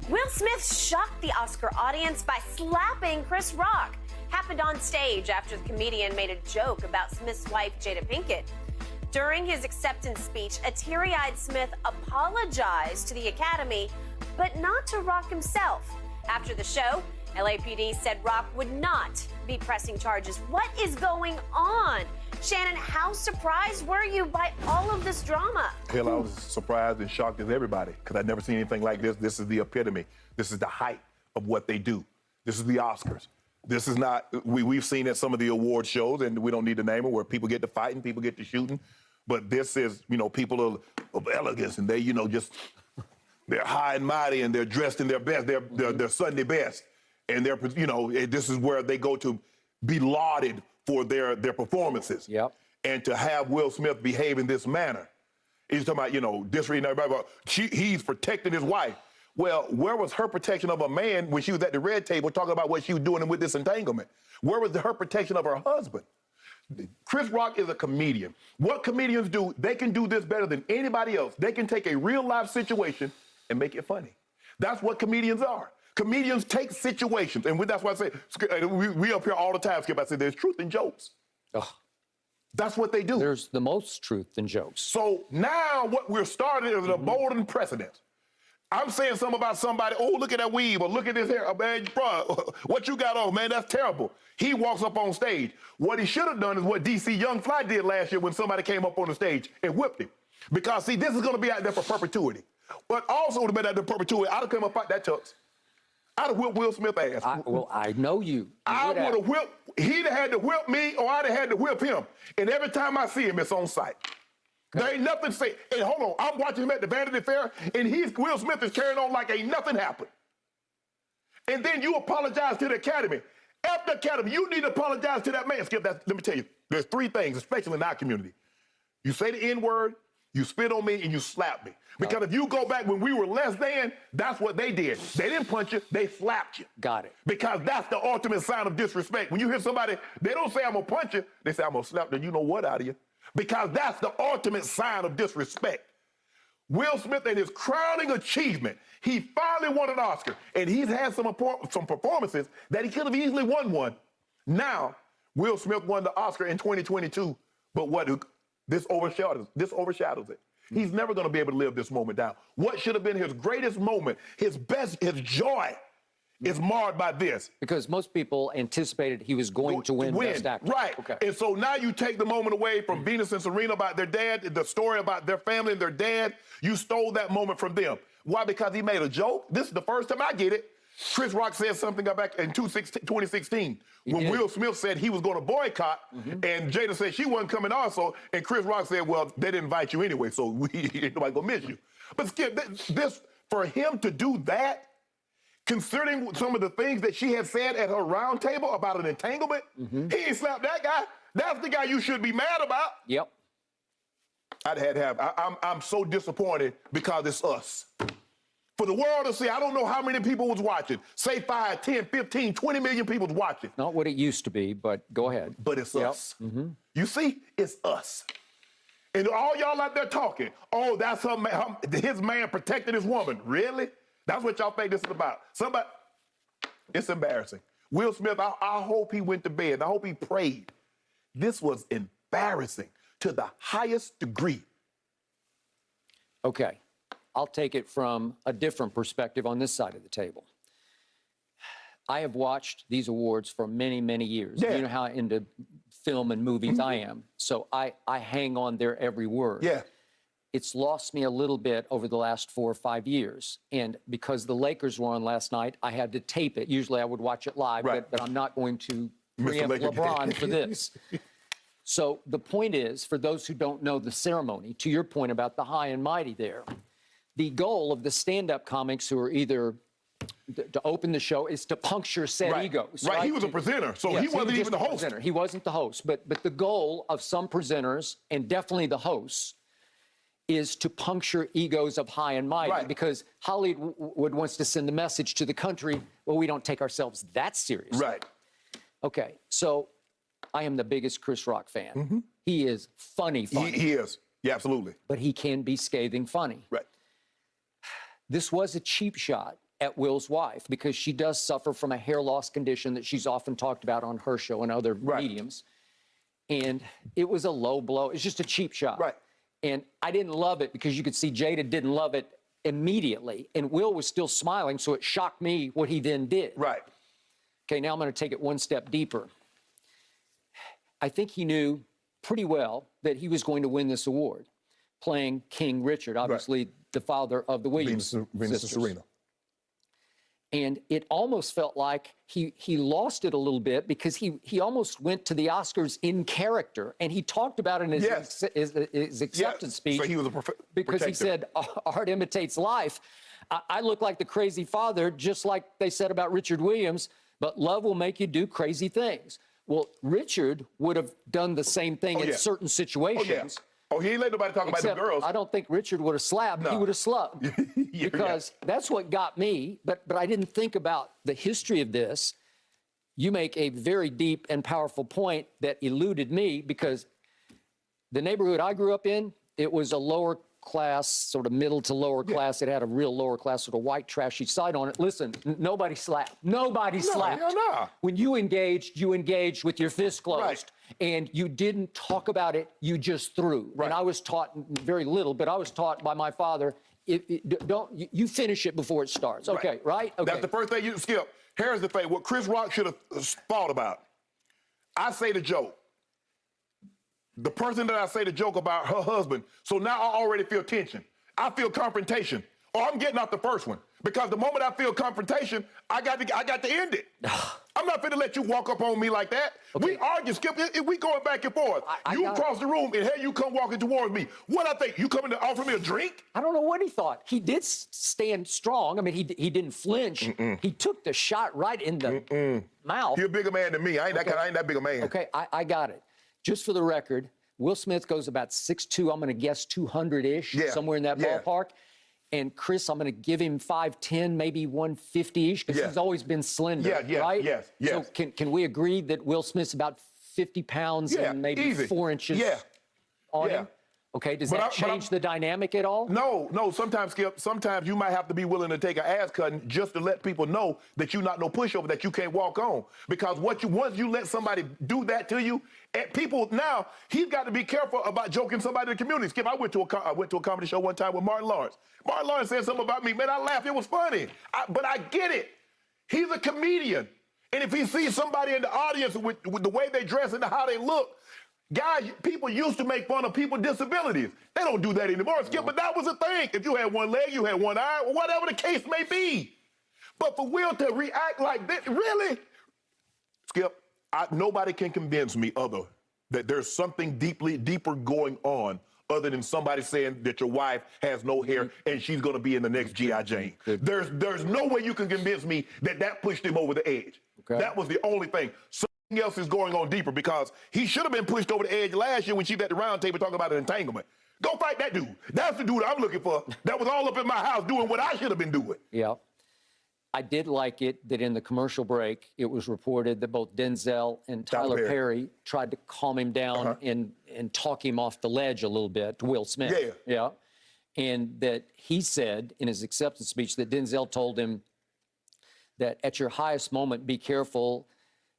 Will Smith shocked the Oscar audience by slapping Chris Rock. Happened on stage after the comedian made a joke about Smith's wife, Jada Pinkett. During his acceptance speech, a teary-eyed Smith apologized to the Academy, but not to Rock himself. After the show, LAPD said Rock would not be pressing charges. What is going on? Shannon, how surprised were you by all of this drama? Hell, I was surprised and shocked as everybody, because I'd never seen anything like this. This is the epitome. This is the height of what they do. This is the Oscars. This is not, we've seen at some of the award shows, and we don't need to name them, where people get to fighting, people get to shooting. But this is, people of elegance, and they, just, they're high and mighty, and they're dressed in their best, their Sunday best. And they're, this is where they go to be lauded for their performances. Yep. And to have Will Smith behave in this manner. He's talking about, disreading everybody, but he's protecting his wife. Well, where was her protection of a man when she was at the red table talking about what she was doing with this entanglement? Where was her protection of her husband? Chris Rock is a comedian. What comedians do, they can do this better than anybody else. They can take a real-life situation and make it funny. That's what comedians are. Comedians take situations, and that's why I say, we up here all the time, Skip, I say there's truth in jokes. Ugh. That's what they do. There's the most truth in jokes. So now what we're starting is a bolden precedent. I'm saying something about somebody, oh, look at that weave, or look at this hair, oh, man, bro, what you got on, man, that's terrible. He walks up on stage. What he should have done is what DC Young Fly did last year when somebody came up on the stage and whipped him. Because, see, this is going to be out there for perpetuity. But also would have been out there for perpetuity. I'd have come up out that tux. I'd have whipped Will Smith's ass. I know you. I would have whipped, he'd have had to whip me, or I'd have had to whip him. And every time I see him, it's on sight. There ain't nothing to say. And hold on, I'm watching him at the Vanity Fair, and Will Smith is carrying on like ain't nothing happened. And then you apologize to the Academy. After the Academy, you need to apologize to that man. Skip, let me tell you, there's three things, especially in our community. You say the N-word, you spit on me, and you slap me. Because if you go back when we were less than, that's what they did. They didn't punch you, they slapped you. Got it. Because that's the ultimate sign of disrespect. When you hear somebody, they don't say, I'm gonna punch you, they say, I'm gonna slap the you know what out of you. Because that's the ultimate sign of disrespect. Will Smith, in his crowning achievement, he finally won an Oscar, and he's had some performances that he could have easily won one. Now, Will Smith won the Oscar in 2022, but this overshadows it. He's never going to be able to live this moment down. What should have been his greatest moment, his joy, is marred by this. Because most people anticipated he was going to win Best Actor. Right. Okay. And so now you take the moment away from Venus and Serena about their dad, the story about their family and their dad. You stole that moment from them. Why? Because he made a joke. This is the first time I get it. Chris Rock said something back in 2016 when Will Smith said he was going to boycott, and Jada said she wasn't coming also, and Chris Rock said, well, they didn't invite you anyway, so ain't nobody gonna miss you. But Skip, for him to do that, considering some of the things that she had said at her round table about an entanglement, he ain't slapped that guy. That's the guy you should be mad about. Yep. I'm so disappointed because it's us. For the world to see, I don't know how many people was watching. Say 5, 10, 15, 20 million people was watching. Not what it used to be, but go ahead. But it's us. You see, it's us. And all y'all out there talking, oh, that's his man protected his woman. Really? That's what y'all think this is about. It's embarrassing. Will Smith, I hope he went to bed. I hope he prayed. This was embarrassing to the highest degree. Okay. I'll take it from a different perspective on this side of the table. I have watched these awards for many, many years. Yeah. You know how into film and movies I am. So I hang on their every word. Yeah. It's lost me a little bit over the last 4 or 5 years. And because the Lakers were on last night, I had to tape it. Usually I would watch it live, but I'm not going to preempt LeBron for this. So the point is, for those who don't know the ceremony, to your point about the high and mighty there, the goal of the stand-up comics who are either to open the show is to puncture said egos. Right, he was a presenter, so yes, he wasn't even the host. Presenter. He wasn't the host, but the goal of some presenters, and definitely the hosts, is to puncture egos of high and mighty, because Hollywood wants to send the message to the country, well, we don't take ourselves that seriously. Right. Okay, so I am the biggest Chris Rock fan. He is funny. He is, yeah, absolutely. But he can be scathing funny. Right. This was a cheap shot at Will's wife because she does suffer from a hair loss condition that she's often talked about on her show and other mediums. And it was a low blow. It's just a cheap shot. Right. And I didn't love it because you could see Jada didn't love it immediately. And Will was still smiling, so it shocked me what he then did. Right. Okay, now I'm going to take it one step deeper. I think he knew pretty well that he was going to win this award, playing King Richard, obviously the father of the Williams Venus sisters. and Serena. And it almost felt like he lost it a little bit because he almost went to the Oscars in character, and he talked about it in his acceptance speech. So he was a because he said art imitates life. I look like the crazy father, just like they said about Richard Williams, but love will make you do crazy things. Well, Richard would have done the same thing in certain situations. Oh, he ain't let nobody talk about the girls. I don't think Richard would have slapped. No. He would have slugged. Because that's what got me. But I didn't think about the history of this. You make a very deep and powerful point that eluded me because the neighborhood I grew up in, it was a lower class, sort of middle to lower class. It had a real lower class sort of white trashy side on it. Listen, nobody slapped. Nobody slapped. No. When you engaged with your fist closed. And you didn't talk about it, you just threw. And I was taught very little, but I was taught by my father, you finish it before it starts. Okay, right? Okay. That's the first thing you skip. Here's the thing, what Chris Rock should have thought about. I say the joke. The person that I say the joke about, her husband, so now I already feel tension. I feel confrontation. Or I'm getting out the first one. Because the moment I feel confrontation, I got to end it. I'm not finna let you walk up on me like that. Okay. We argue, Skip. We going back and forth. You cross the room, and here you come walking towards me. What I think? You coming to offer me a drink? I don't know what he thought. He did stand strong. I mean, he didn't flinch. He took the shot right in the mouth. You're a bigger man than me. I ain't that big a man. Okay, I got it. Just for the record, Will Smith goes about 6'2", I'm going to guess 200-ish, somewhere in that ballpark. And Chris, I'm going to give him 5'10", maybe 150-ish, because he's always been slender, right? Yes. So can we agree that Will Smith's about 50 pounds and maybe 4 inches on him? Okay, does that change the dynamic at all? No. Sometimes, Skip, sometimes you might have to be willing to take an ass cutting just to let people know that you're not no pushover, that you can't walk on. Because once you let somebody do that to you, and people now, he's got to be careful about joking somebody in the community. Skip, I went to a comedy show one time with Martin Lawrence. Martin Lawrence said something about me. Man, I laughed. It was funny. But I get it. He's a comedian. And if he sees somebody in the audience with the way they dress and how they look, guys, people used to make fun of people's disabilities. They don't do that anymore, Skip, but that was a thing. If you had one leg, you had one eye, or whatever the case may be. But for Will to react like this, really? Skip, nobody can convince me that there's something deeper going on other than somebody saying that your wife has no hair and she's going to be in the next G.I. Jane. There's no way you can convince me that pushed him over the edge. Okay. That was the only thing. Something else is going on deeper because he should have been pushed over the edge last year when she was at the round table talking about an entanglement. Go fight that dude. That's the dude I'm looking for. That was all up in my house doing what I should have been doing. Yeah. I did like it that in the commercial break, it was reported that both Denzel and Tyler Perry tried to calm him down and talk him off the ledge a little bit to Will Smith. Yeah. And that he said in his acceptance speech that Denzel told him that at your highest moment, be careful.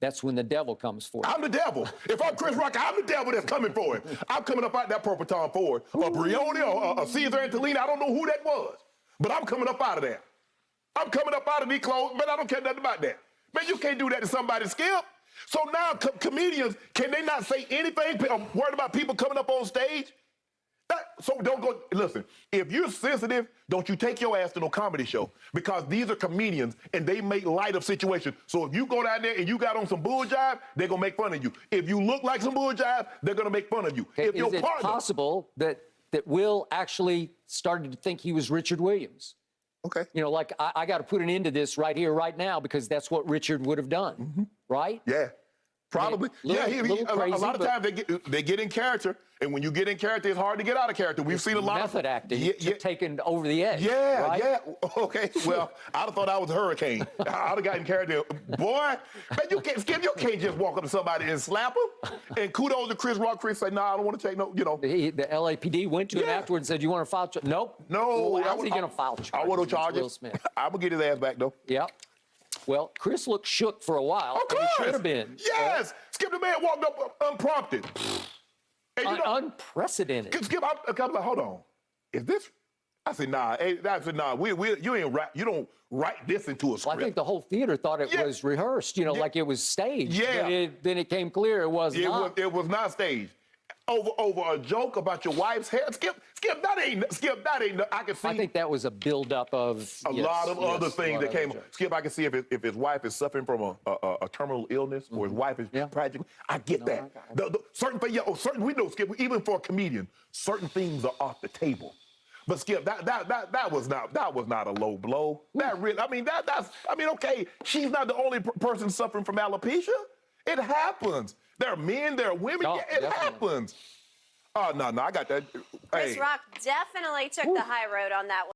That's when the devil comes for you. I'm the devil. If I'm Chris Rock, I'm the devil that's coming for him. I'm coming up out that Purple Tom Ford, or Brioni, or Caesar Antolini. I don't know who that was, but I'm coming up out of there. I'm coming up out of these clothes, but I don't care nothing about that. Man, you can't do that to somebody, Skip. So now comedians, can they not say anything? I'm worried about people coming up on stage. So don't go, listen, if you're sensitive, don't you take your ass to no comedy show because these are comedians and they make light of situations. So if you go down there and you got on some bull jive, they're going to make fun of you. If you look like some bull jive, they're going to make fun of you. Okay, is it possible that Will actually started to think he was Richard Williams? Okay. You know, like, I got to put an end to this right here, right now, because that's what Richard would have done, right? Yeah. Probably. A lot of times they get in character, and when you get in character, it's hard to get out of character. We've seen a lot method acting taken over the edge. Yeah. Okay. Well, I'd have thought I was a hurricane. I'd have gotten in character. Boy, man, you can't just walk up to somebody and slap them. And kudos to Chris Rock. Chris said, "No, I don't want to take no." The LAPD went to him afterwards and said, "You want to file?" Nope. No. Well, how's he going to file charges? I want to charge Will Smith. I'm gonna get his ass back though. Yep. Well, Chris looked shook for a while. Of course. He should have been. Yes. Skip, the man walked up unprompted. And unprecedented. Skip, I'm like, hold on. Is this? I said, nah. I said, nah. You ain't right. You don't write this into a script. Well, I think the whole theater thought it was rehearsed. like it was staged. Yeah. But then it came clear it was not. It was not staged. Over a joke about your wife's hair. Skip, that ain't. I can see. I think that was a buildup of a lot of other things that came. Skip, I can see if his wife is suffering from a terminal illness or his wife is tragic. I get that. Certain things, we know, Skip. Even for a comedian, certain things are off the table. But Skip, that was not a low blow. That really, okay, she's not the only person suffering from alopecia. It happens. There are men, there are women. Oh, it happens. Oh, no, I got that. Chris Rock definitely took the high road on that one.